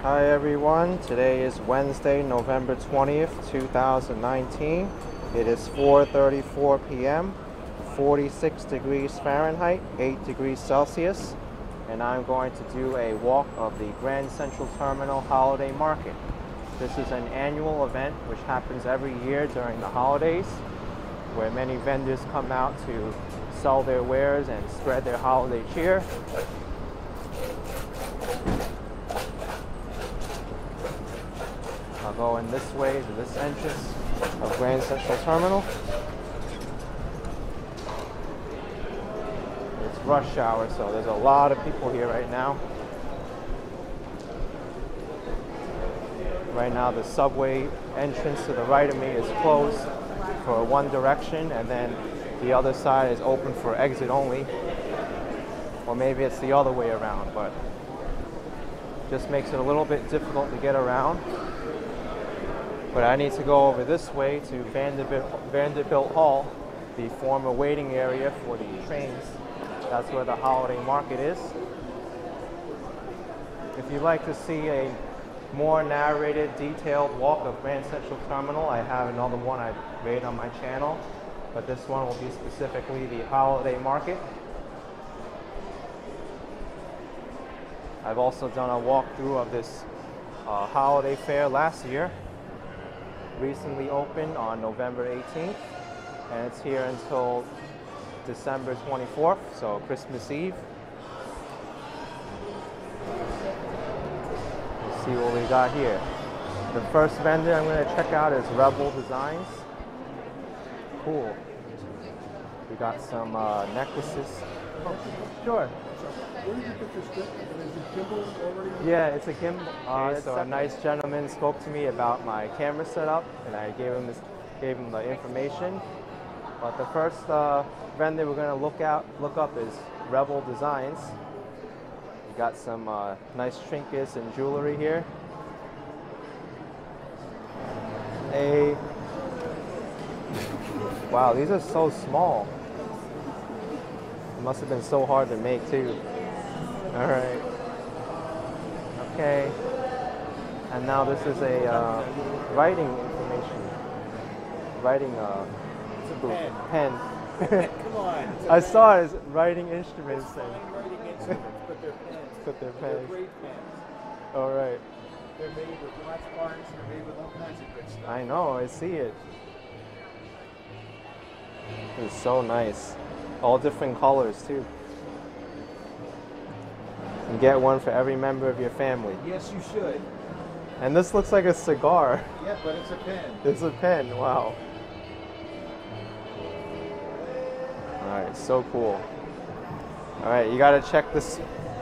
Hi everyone, today is Wednesday, November 20th, 2019. It is 4:34 p.m., 46 degrees Fahrenheit, 8 degrees Celsius, and I'm going to do a walk of the Grand Central Terminal Holiday Market. This is an annual event which happens every year during the holidays, where many vendors come out to sell their wares and spread their holiday cheer. I'll go in this way to this entrance of Grand Central Terminal. It's rush hour, so there's a lot of people here right now. Right now the subway entrance to the right of me is closed for one direction, and then the other side is open for exit only. Or maybe it's the other way around, but just makes it a little bit difficult to get around. But I need to go over this way to Vanderbilt Hall, the former waiting area for the trains. That's where the holiday market is. If you'd like to see a more narrated, detailed walk of Grand Central Terminal, I have another one I made on my channel, but this one will be specifically the holiday market. I've also done a walkthrough of this holiday fair last year. Recently opened on November 18th, and it's here until December 24th, so Christmas Eve. Let's see what we got here. The first vendor I'm going to check out is Rebel Designs. Cool. We got some necklaces. Oh, sure. Where did you get this gimbal? Is it gimbal already? Yeah, it's a gimbal. So a nice gentleman spoke to me about my camera setup, and I gave him the information. But the first vendor we're going to look up is Rebel Designs. We got some nice trinkets and jewelry here. Wow, these are so small. It must have been so hard to make too. All right. Okay. And now this is a writing information. Writing It's a pen. Come on. I saw it as writing instruments. It's fine writing instruments, but they're pens. But they're They're pens. great pens. All right. They're made with watch parts. They're made with all kinds of good stuff. I know. I see it. It's so nice. All different colors too. You can get one for every member of your family. Yes, you should. And this looks like a cigar. Yeah, but it's a pen. It's a pen. Wow. All right, so cool. All right, you got to check this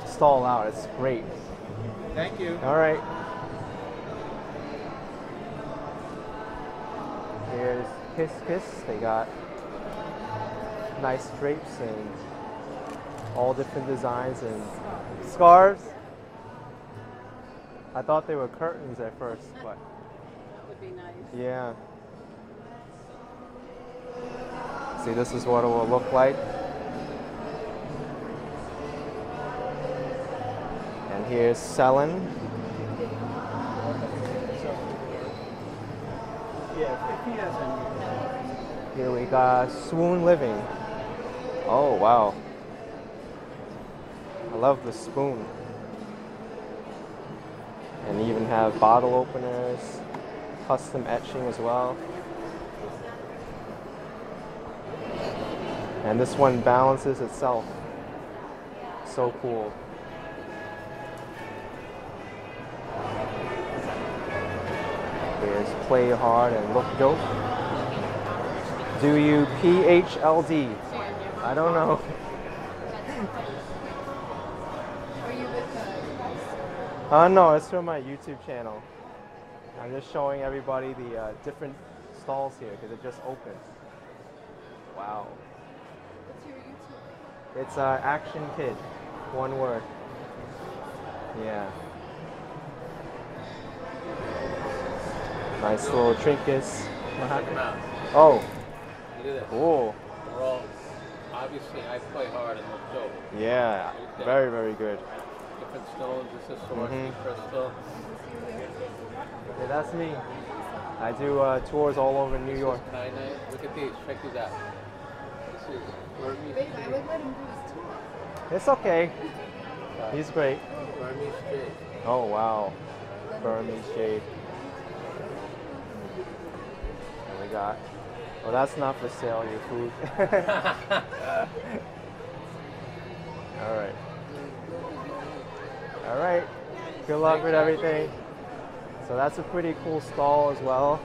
stall out. It's great. Thank you. All right. Here's Kiss Kiss. They got nice drapes and all different designs and scarves. I thought they were curtains at first, but That would be nice. yeah. See, this is what it will look like. And here's Selling. Yeah, if he has any. Here we got Swoon Living. Oh, wow. I love the spoon. And even have bottle openers, custom etching as well. And this one balances itself. So cool. Here's Play Hard and Look Dope. Do you PHLD? I don't know. No, it's from my YouTube channel. I'm just showing everybody the different stalls here because it just opened. Wow. What's your YouTube? It's Action Kid. One word. Yeah. Nice little trinkets. Check them out. Oh, Look at this. cool. They're all, obviously, I play hard and look dope. Yeah, very, very good. different stones. This is Swarovski crystal. Yeah, that's me. I do tours all over New York. Kyanite. Look at these. Check these out. This is Burmese Wait, I jade. would let him do his tour. It's okay. He's great. Burmese jade. Oh wow, Burmese jade. And we got. Well, that's not for sale. Your food. All right. All right. Good luck with everything. So that's a pretty cool stall as well.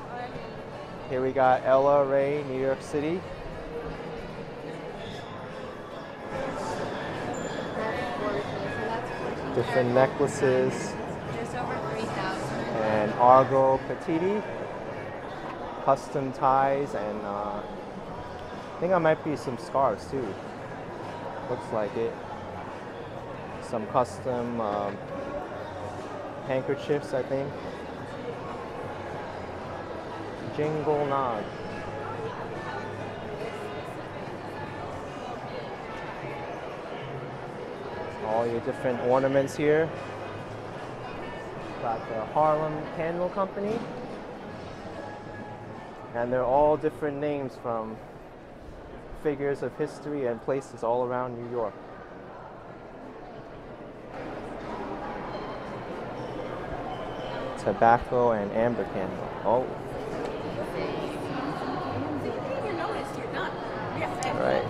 Here we got Ella Ray, New York City. Different necklaces. Just over 3,000. And Argo Petiti. Custom ties and I think I might be some scarves too. Looks like it. Some custom handkerchiefs, I think. Jingle Nod. All your different ornaments here. Got the Harlem Candle Company. And they're all different names from figures of history and places all around New York. Tobacco and amber candle. Oh. All right.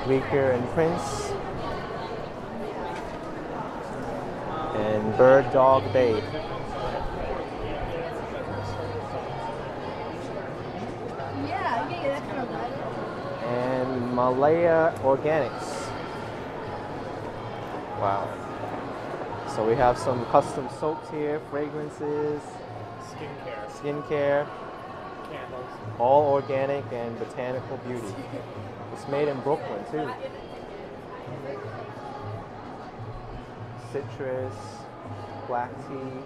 Bleecker and Prince. And Bird Dog Bay. And Malaya Organics. Wow. So we have some custom soaps here, fragrances, skincare, Candles. all organic and botanical beauty. It's made in Brooklyn too. Citrus, black tea,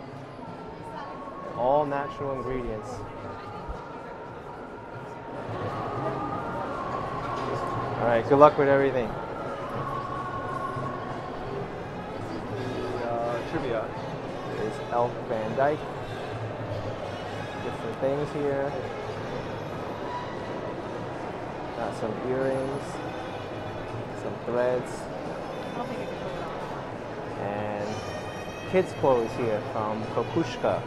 all natural ingredients. All right, good luck with everything. Trivia. Is Elf Van Dyke. Different things here. Got some earrings, some threads, and kids' clothes here from Kokushka.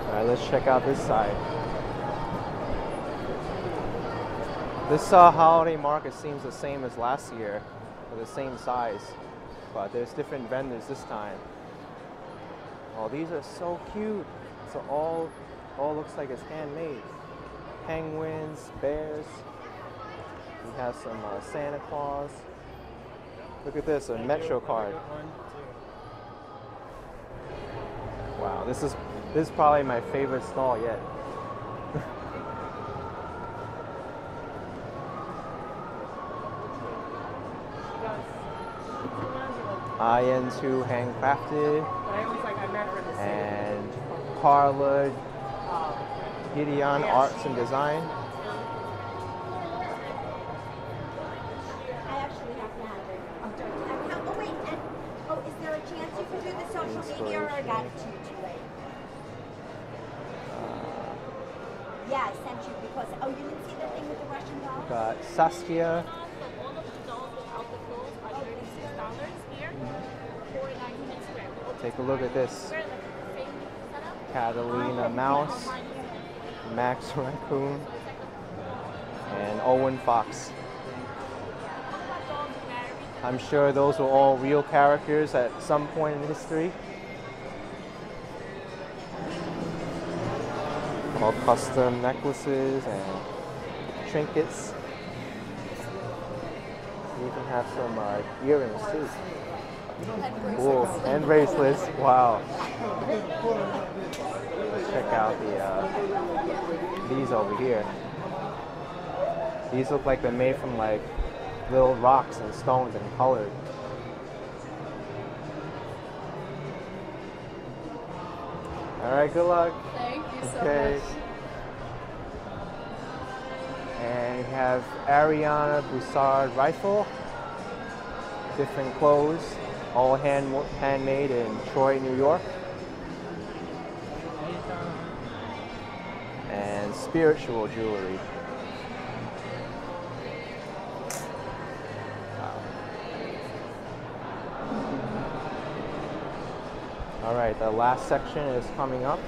All right, let's check out this side. This holiday market seems the same as last year, for the same size, but there's different vendors this time. Oh, these are so cute. So all looks like it's handmade. Penguins, bears. We have some Santa Claus. Look at this, a Metro card. Wow, this is probably my favorite stall yet. IN2 Handcrafted and Carla Gideon Arts and Design. I actually have to have it. Oh, wait. And, is there a chance you can do the social media or I got it too late? Yeah, I sent you because, you didn't see the thing with the Russian doll? Got Saskia. Take a look at this. Catalina Mouse, Max Raccoon, and Owen Fox. I'm sure those were all real characters at some point in history. All custom necklaces and trinkets. You can have some earrings too. Cool. And bracelets. Wow. Let's check out these over here. These look like they're made from like little rocks and stones and colored. All right, good luck. Thank you so Okay. much. And you have Ariana Broussard rifle, different clothes, all handmade in Troy, New York. And spiritual jewelry. All right, the last section is coming up.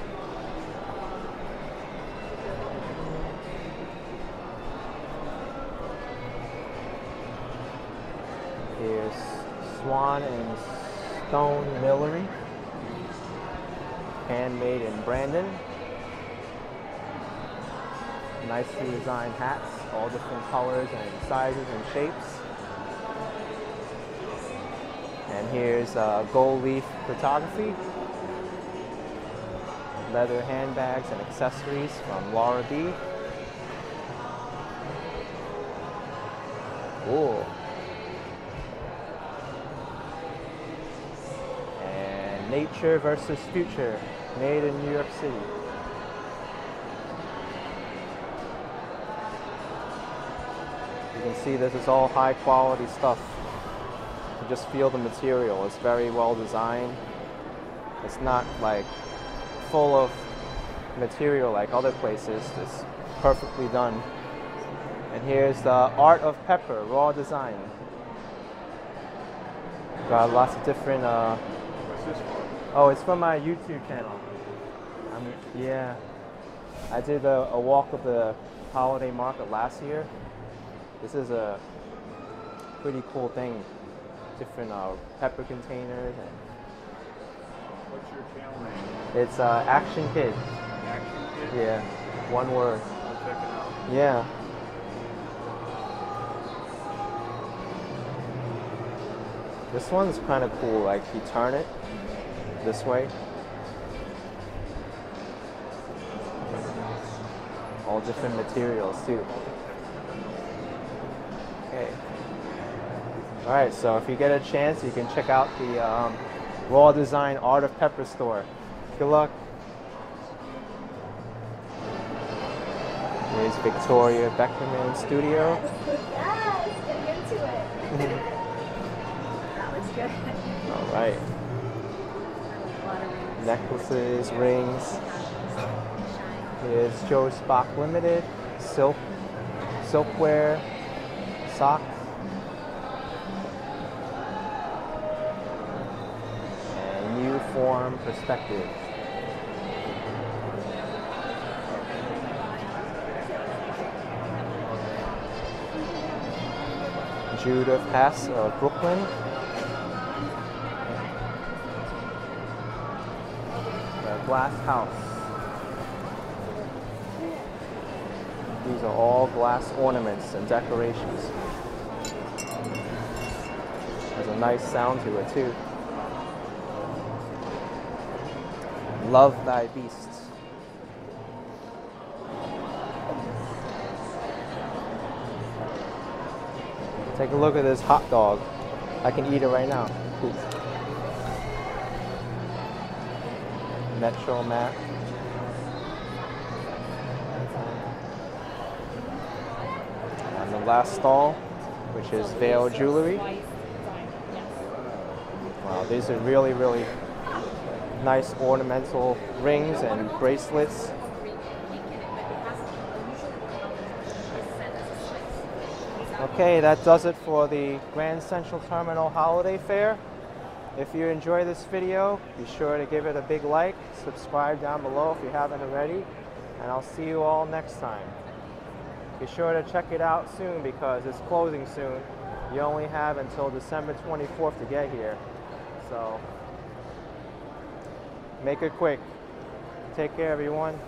Here's Swan and Stone Millery, handmade in Brandon. Nicely designed hats, all different colors and sizes and shapes. And here's gold leaf photography, leather handbags and accessories from Laura B. Cool. And nature versus future, made in New York City. You can see this is all high quality stuff. You just feel the material. It's very well designed. It's not like full of material like other places. It's perfectly done. And here's the Art of Pepper, raw design. Got lots of different. What's this for? Oh, it's from my YouTube channel. Yeah, I did a walk of the holiday market last year. This is a pretty cool thing. Different pepper containers. And What's your channel name? it's Action Kid. Action Kid? Yeah, one word. I'll check it out. Yeah. This one's kind of cool. Like you turn it this way. All different materials too. Okay. All right, so if you get a chance, you can check out the Raw Design Art of Pepper store. Good luck. Here's Victoria Beckerman Studio. Yes, get into it. That looks good. All right. A lot of rings. Necklaces, rings. Here's Joe Spock Limited, silkware, socks. And New Form Perspective. Judith Hess of Brooklyn. The Glass House. These are all glass ornaments and decorations. Has a nice sound to it too. Love Thy Beasts. Take a look at this hot dog. I can eat it right now. Metro Mat. And the last stall, which is Veil Jewelry. Wow, these are really, really nice ornamental rings and bracelets. Okay, that does it for the Grand Central Terminal Holiday Fair. If you enjoy this video, be sure to give it a big like, subscribe down below if you haven't already, and I'll see you all next time. Be sure to check it out soon because it's closing soon. You only have until December 24th to get here, so make it quick. Take care, everyone.